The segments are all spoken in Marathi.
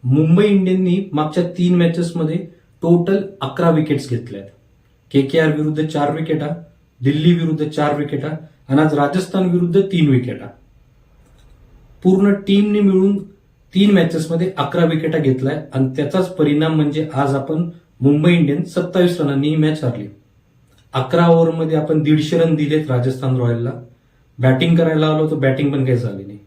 मुंबई इंडियननी मागच्या 3 मॅचेसमध्ये टोटल 11 विकेट्स घेतल्या आहेत. केकेआर विरुद्ध 4 विकेटा, दिल्ली विरुद्ध 4 विकेटा आणि आज राजस्थान विरुद्ध 3 विकेटा. पूर्ण टीमने मिळून 3 मॅचेसमध्ये 11 विकेटा घेतलाय आणि त्याचाच परिणाम म्हणजे आज आपण मुंबई इंडियन 27 रनांनी ही मॅच हरली. 11 ओव्हरमध्ये आपण 150 रन दिलेत राजस्थान रॉयलला. बॅटिंग करायला आलो तर बॅटिंग पण काही झाली नाही.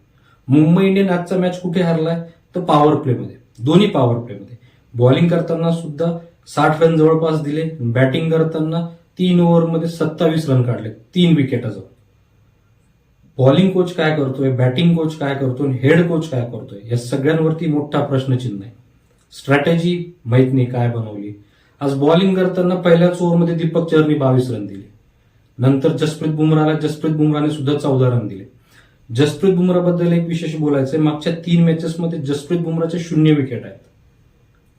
मुंबई इंडियन आजचा मॅच कुठे हरलाय तर पॉवर प्लेमध्ये, दोन्ही पॉवर प्लेमध्ये. बॉलिंग करताना सुद्धा 60 रन जवळपास दिले, बॅटिंग करताना 3 ओव्हरमध्ये 27 रन काढले, 3 विकेटाजवळ. बॉलिंग कोच काय करतोय, बॅटिंग कोच काय करतोय, हेड कोच काय करतोय, या सगळ्यांवरती मोठा प्रश्नचिन्ह आहे. स्ट्रॅटेजी माहित नाही काय बनवली. आज बॉलिंग करताना पहिल्याच ओव्हरमध्ये दीपक चहरने 22 रन दिले. नंतर जसप्रीत बुमराहने सुद्धा 14 रन दिले. जसप्रीत बुमराहबद्दल एक विशेष बोलायचंय, मागच्या 3 मॅचेसमध्ये जसप्रीत बुमराहचे 0 विकेट आहेत.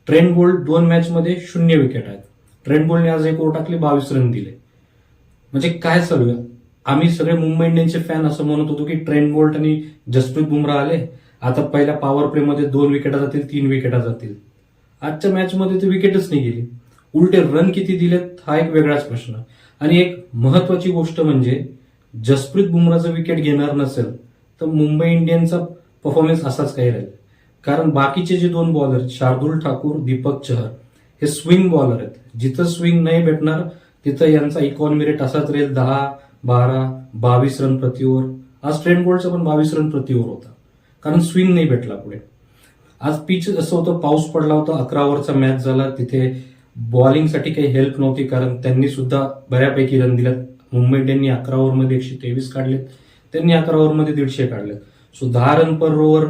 ट्रेंट बोल्ट 2 मॅचमध्ये 0 विकेट आहेत. ट्रेंट बोल्टने आज एक ओव्हर टाकले, 22 रन दिले. म्हणजे काय चालू आहे? आम्ही सगळे मुंबई इंडियन्सचे फॅन असं म्हणत होतो की ट्रेंट बोल्ट आणि जसप्रीत बुमराह आले, आता पहिल्या पॉवर प्लेमध्ये 2 विकेटा जातील, 3 विकेटा जातील. आजच्या मॅचमध्ये तर विकेटच नाही गेली. उलटे रन किती दिलेत हा एक वेगळाच प्रश्न. आणि एक महत्वाची गोष्ट म्हणजे जसप्रीत बुमराहचं विकेट घेणार नसेल तर मुंबई इंडियन्सचा परफॉर्मन्स असाच काही राहील. कारण बाकीचे जे 2 बॉलर शार्दुल ठाकूर, दीपक चहर हे स्विंग बॉलर आहेत. जिथं स्विंग नाही भेटणार तिथं यांचा इकॉनॉमी रेट असाच राहील, 10, 12, 22 रन प्रति ओव्हर. आज ट्रेंट बोल्टचा पण 22 रन प्रति ओव्हर होता, कारण स्विंग नाही भेटला पुढे. आज पिच असं होतं, पाऊस पडला होता, 11 ओव्हरचा मॅच झाला, तिथे बॉलिंगसाठी काही हेल्प नव्हती, कारण त्यांनी सुद्धा बऱ्यापैकी रन दिलेत. मुंबई इंडियननी 11 ओव्हरमध्ये 123 काढलेत, त्यांनी 11 ओव्हरमध्ये 150 काढलेत. सो 10 रन पर ओव्हर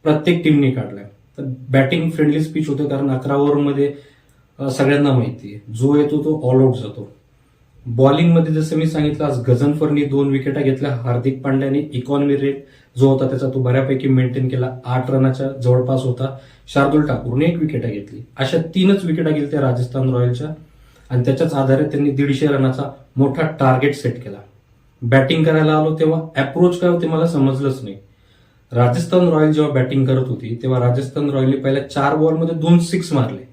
प्रत्येक टीमने काढलाय. तर बॅटिंग फ्रेंडलीच पिच होतं, कारण 11 ओव्हरमध्ये सगळ्यांना माहिती आहे जो येतो तो ऑल आउट जातो. बॉलिंगमध्ये जसं मी सांगितलं, आज गजनफरनी 2 विकेटा घेतल्या. हार्दिक पांड्याने इकॉनॉमी रेट जो होता त्याचा तो बऱ्यापैकी मेंटेन केला, 8 रनाच्या जवळपास होता. शार्दुल ठाकूरने 1 विकेटा घेतली. अशा 3च विकेटा घेतल्या राजस्थान रॉयलच्या आणि त्याच्याच आधारे त्यांनी 150 रनाचा मोठा टार्गेट सेट केला. बॅटिंग करायला आलो तेव्हा अप्रोच काय होते मला समजलंच नाही. राजस्थान रॉयल जेव्हा बॅटिंग करत होती तेव्हा राजस्थान रॉयलने पहिल्या 4 बॉलमध्ये 2 सिक्स मारले.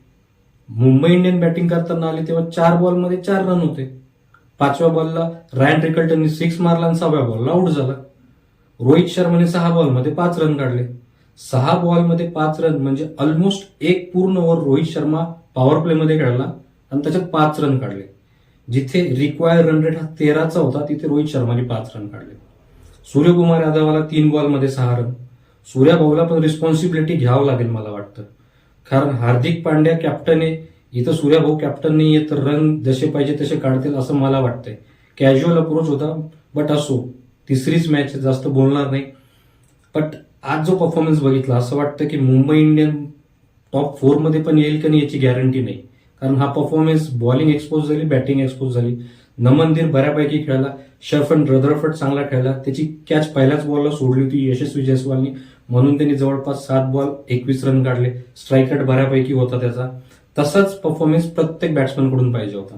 मुंबई इंडियन बॅटिंग करताना आली तेव्हा 4 बॉलमध्ये 4 रन होते. 5व्या बॉलला रायन रिकल्टनने 6 मारला आणि 6व्या बॉलला आउट झाला. रोहित शर्माने 6 बॉलमध्ये 5 रन काढले. 6 बॉलमध्ये 5 रन म्हणजे ऑलमोस्ट एक पूर्ण ओव्हर रोहित शर्मा पॉवर प्लेमध्ये खेळला आणि त्याच्यात 5 रन काढले. जिथे रिक्वायर्ड रन रेट हा 13चा होता तिथे रोहित शर्माने 5 रन काढले. सूर्यकुमार यादवाला 3 बॉलमध्ये 6 रन. सूर्यभाऊला पण रिस्पॉन्सिबिलिटी घ्यावं लागेल मला वाटतं, कारण हार्दिक पांड्या कॅप्टन आहे, इथं सूर्यभाऊ कॅप्टन नाहीये तर रन जसे पाहिजे तसे काढतील असं मला वाटतंय. कॅज्युअल अप्रोच होता, बट असो, 3रीच मॅच, जास्त बोलणार नाही. बट आज जो परफॉर्मन्स बघितला असं वाटतं की मुंबई इंडियन टॉप 4 मध्ये पण येईल का नाही याची गॅरंटी नाही. कारण हा परफॉर्मन्स बॉलिंग एक्सपोज झाली, बॅटिंग एक्सपोज झाली. नमनदीर बऱ्यापैकी खेळला, शर्फन रदरफर्ड चांगला खेळला. त्याची कॅच पहिल्याच बॉलला सोडली होती यशस्वी जयस्वालनी, म्हणून त्यांनी जवळपास 7 बॉल 21 रन काढले. स्ट्राईक रेट बऱ्यापैकी होता त्याचा. तसाच परफॉर्मन्स प्रत्येक बॅट्समॅनकडून पाहिजे होता.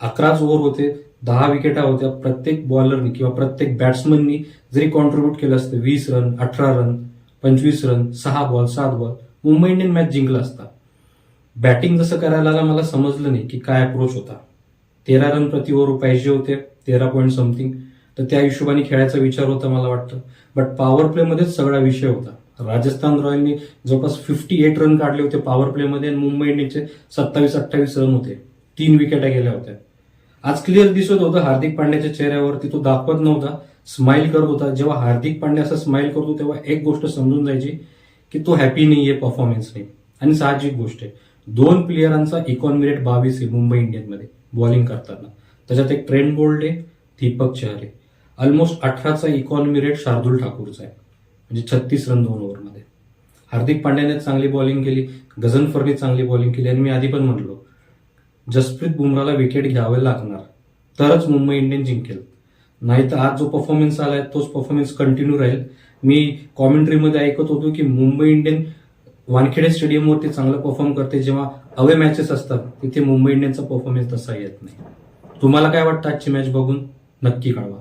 11च ओव्हर होते, 10 विकेटा होत्या. प्रत्येक बॉलरनी किंवा प्रत्येक बॅट्समननी जरी कॉन्ट्रीब्युट केलं असतं 20 run, 18 run, 25 run, 6 ball, 7 ball, Mumbai Indian match जिंकला असता. बॅटिंग जसं करायला आला मला समजलं नाही की काय अप्रोच होता. 13 रन प्रति ओव्हर पाहिजे होते, 13 पॉईंट समथिंग, तर त्या हिशोबाने खेळायचा विचार होता मला वाटतं. बट पॉवर प्लेमध्येच सगळा विषय होता. राजस्थान रॉयलनी जवळपास 58 रन काढले होते पॉवर प्लेमध्ये आणि मुंबई इंडियन्सचे 27-28 रन होते. 3 विकेटा गेल्या होत्या. आज क्लिअर दिसत होतं हार्दिक पांड्याच्या चेहऱ्यावरती, तो दाखवत नव्हता, स्माइल करत होता. जेव्हा हार्दिक पांड्या असं स्माइल करतो तेव्हा एक गोष्ट समजून जायची की तो हॅपी नाहीये परफॉर्मन्सने. आणि साहजिक गोष्ट आहे, 2 प्लेयरांचा इकॉनॉमी रेट 22 आहे मुंबई इंडियनमध्ये बॉलिंग करताना. त्याच्यात एक ट्रेंट बोल्ट आहे, दीपक चहर आहे. ऑलमोस्ट 18चा इकॉनॉमी रेट शार्दुल ठाकूरचा आहे, म्हणजे 36 रन 2 ओव्हरमध्ये. हार्दिक पांड्याने चांगली बॉलिंग केली, गजनफरने चांगली बॉलिंग केली. आणि मी आधी पण म्हणलो, जसप्रीत बुमराहला विकेट घ्यावे लागणार तरच मुंबई इंडियन जिंकेल, नाही तर आज जो परफॉर्मन्स आलाय तोच परफॉर्मन्स कंटिन्यू राहील. मी कॉमेंट्रीमध्ये ऐकत होतो की मुंबई इंडियन वानखेडे स्टेडियमवरती चांगलं परफॉर्म करते, जेव्हा अवे मॅचेस असतात तिथे मुंबई इंडियनचा परफॉर्मन्स तसा येत नाही. तुम्हाला काय वाटतं आजची मॅच बघून? नक्की कळवा.